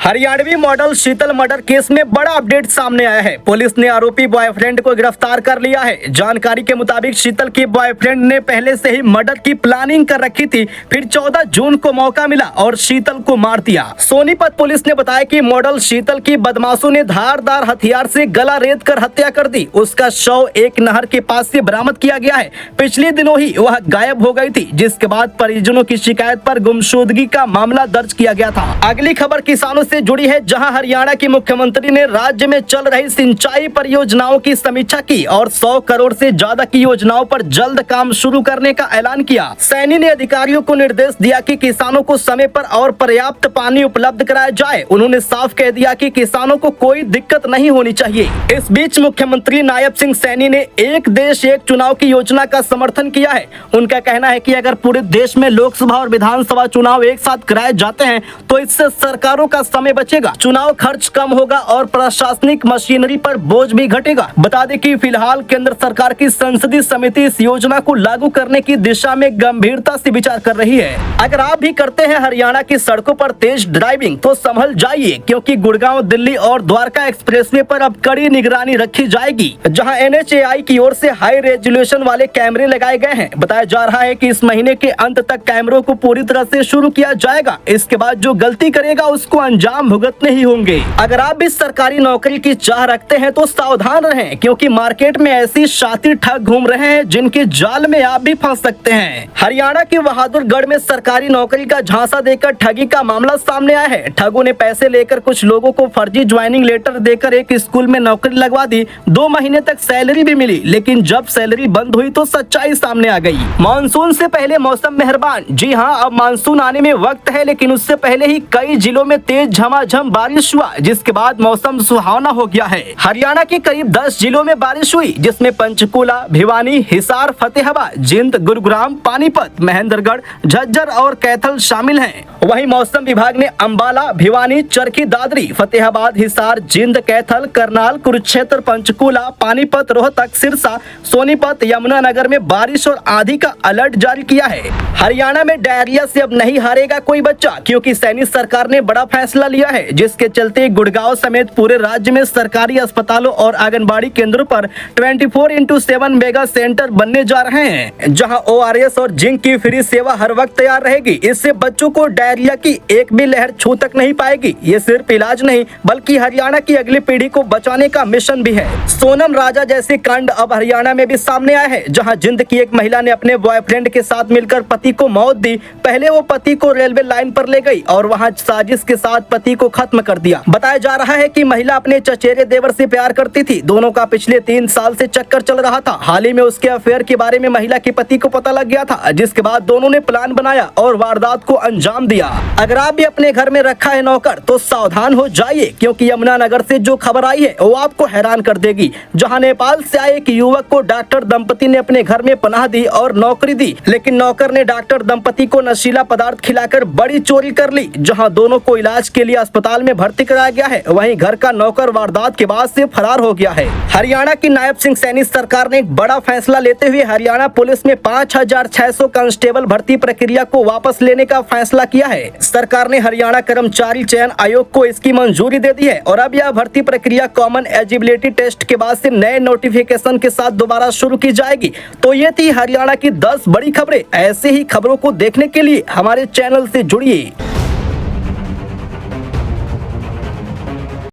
Haryanvi model शीतल murder case में बड़ा update सामने आया है। पुलिस ने आरोपी बॉयफ्रेंड को गिरफ्तार कर लिया है। जानकारी के मुताबिक शीतल के बॉयफ्रेंड ने पहले से ही मर्डर की प्लानिंग कर रखी थी, फिर 14 जून को मौका मिला और शीतल को मार दिया। सोनीपत पुलिस ने बताया कि मॉडल शीतल की बदमाशों ने धारदार हथियार से गला रेत कर हत्या कर दी। उसका शव एक नहर के पास से बरामद किया गया है। पिछले दिनों ही वह गायब हो गई थी, जिसके बाद परिजनों की शिकायत पर गुमशुदगी का मामला दर्ज किया गया था। अगली खबर किसानों से जुड़ी है, जहां हरियाणा के मुख्यमंत्री ने राज्य में चल रही सिंचाई परियोजनाओं की समीक्षा की और 100 करोड़ से ज्यादा की योजनाओं पर जल्द काम शुरू करने का ऐलान किया। सैनी ने अधिकारियों को निर्देश दिया कि किसानों को समय पर और पर्याप्त पानी उपलब्ध कराया जाए। उन्होंने साफ कह दिया कि किसानों को कोई दिक्कत नहीं होनी चाहिए। इस बीच मुख्यमंत्री नायब सिंह सैनी ने एक देश एक चुनाव की योजना का समर्थन किया है। उनका कहना है कि अगर पूरे देश में लोकसभा और विधानसभा चुनाव एक साथ कराए जाते हैं तो इससे सरकारों का समय बचेगा, चुनाव खर्च कम होगा और प्रशासनिक मशीनरी पर बोझ भी घटेगा। बता दें कि फिलहाल केंद्र सरकार की संसदीय समिति इस योजना को लागू करने की दिशा में गंभीरता से विचार कर रही है। अगर आप भी करते हैं हरियाणा की सड़कों पर तेज ड्राइविंग तो संभल जाइए, क्योंकि गुड़गांव दिल्ली और द्वारका एक्सप्रेसवे पर अब कड़ी निगरानी रखी जाएगी, जहां NHAI की ओर से हाई रेजोल्यूशन वाले कैमरे लगाए गए हैं। बताया जा रहा है कि इस महीने के अंत तक कैमरों को पूरी तरह से शुरू किया जाएगा। इसके बाद जो गलती करेगा उसको अंजाम भुगतने ही होंगे। अगर आप भी सरकारी नौकरी की चाह रखते हैं तो सावधान रहें, क्योंकि मार्केट में ऐसी शातिर ठग घूम रहे हैं जिनके जाल में आप भी फंस सकते हैं। हरियाणा के बहादुरगढ़ में सरकारी नौकरी का झांसा देकर ठगी का मामला सामने आया है। ठगों ने पैसे लेकर कुछ लोगों को फर्जी ज्वाइनिंग लेटर देकर एक स्कूल में नौकरी लगवा दी। 2 महीने तक सैलरी भी मिली, लेकिन जब सैलरी बंद हुई तो सच्चाई सामने आ गई। मानसून से पहले मौसम मेहरबान। जी हाँ, अब मानसून आने में वक्त है, लेकिन उससे पहले ही कई जिलों में तेज झमाझम बारिश हुआ, जिसके बाद मौसम सुहावना हो गया है। हरियाणा के करीब 10 जिलों में बारिश हुई, जिसमें पंचकूला, भिवानी, हिसार, फतेहाबाद, जिंद, गुरुग्राम, पानीपत, महेंद्रगढ़, झज्जर और कैथल शामिल हैं। वहीं मौसम विभाग ने अंबाला, भिवानी, चरखी दादरी, फतेहाबाद, हिसार, जिंद, कैथल, करनाल, कुरुक्षेत्र, पंचकूला, पानीपत, रोहतक, सिरसा, सोनीपत, यमुनानगर में बारिश और आंधी का अलर्ट जारी किया है। हरियाणा में डायरिया से अब नहीं हारेगा कोई बच्चा, क्योंकि सैनी सरकार ने बड़ा फैसला लिया है, जिसके चलते गुड़गांव समेत पूरे राज्य में सरकारी अस्पतालों और आंगनबाड़ी केंद्रों पर 24/7 मेगा सेंटर बनने जा रहे हैं, जहां ORS और जिंक की फ्री सेवा हर वक्त तैयार रहेगी। इससे बच्चों को डायरिया की एक भी लहर छू तक नहीं पाएगी। ये सिर्फ इलाज नहीं, बल्कि हरियाणा की अगली पीढ़ी को बचाने का मिशन भी है। सोनम राजा जैसे कांड अब हरियाणा में भी सामने आए हैं, जहाँ जिंद की एक महिला ने अपने बॉयफ्रेंड के साथ मिलकर पति को मौत दी। पहले वो पति को रेलवे लाइन पर ले गई और वहाँ साजिश के साथ पति को खत्म कर दिया। बताया जा रहा है कि महिला अपने चचेरे देवर से प्यार करती थी। दोनों का पिछले 3 साल से चक्कर चल रहा था। हाल ही में उसके अफेयर के बारे में महिला के पति को पता लग गया था, जिसके बाद दोनों ने प्लान बनाया और वारदात को अंजाम दिया। अगर आप भी अपने घर में रखा है नौकर तो सावधान हो जाइए, क्योंकि यमुनानगर से जो खबर आई है वो आपको हैरान कर देगी, जहाँ नेपाल से आए एक युवक को डॉक्टर दंपति ने अपने घर में पनाह दी और नौकरी दी, लेकिन नौकर ने डॉक्टर दंपति को नशीला पदार्थ खिलाकर बड़ी चोरी कर ली, जहां दोनों को इलाज के लिए अस्पताल में भर्ती कराया गया है। वहीं घर का नौकर वारदात के बाद से फरार हो गया है। हरियाणा की नायब सिंह सैनी सरकार ने एक बड़ा फैसला लेते हुए हरियाणा पुलिस में 5600 कांस्टेबल भर्ती प्रक्रिया को वापस लेने का फैसला किया है। सरकार ने हरियाणा कर्मचारी चयन आयोग को इसकी मंजूरी दे दी है और अब यह भर्ती प्रक्रिया कॉमन एलिजिबिलिटी टेस्ट के बाद से नए नोटिफिकेशन के साथ दोबारा शुरू की जाएगी। तो ये थी हरियाणा की 10 बड़ी खबरें। ऐसे ही खबरों को देखने के लिए हमारे चैनल से जुड़िए।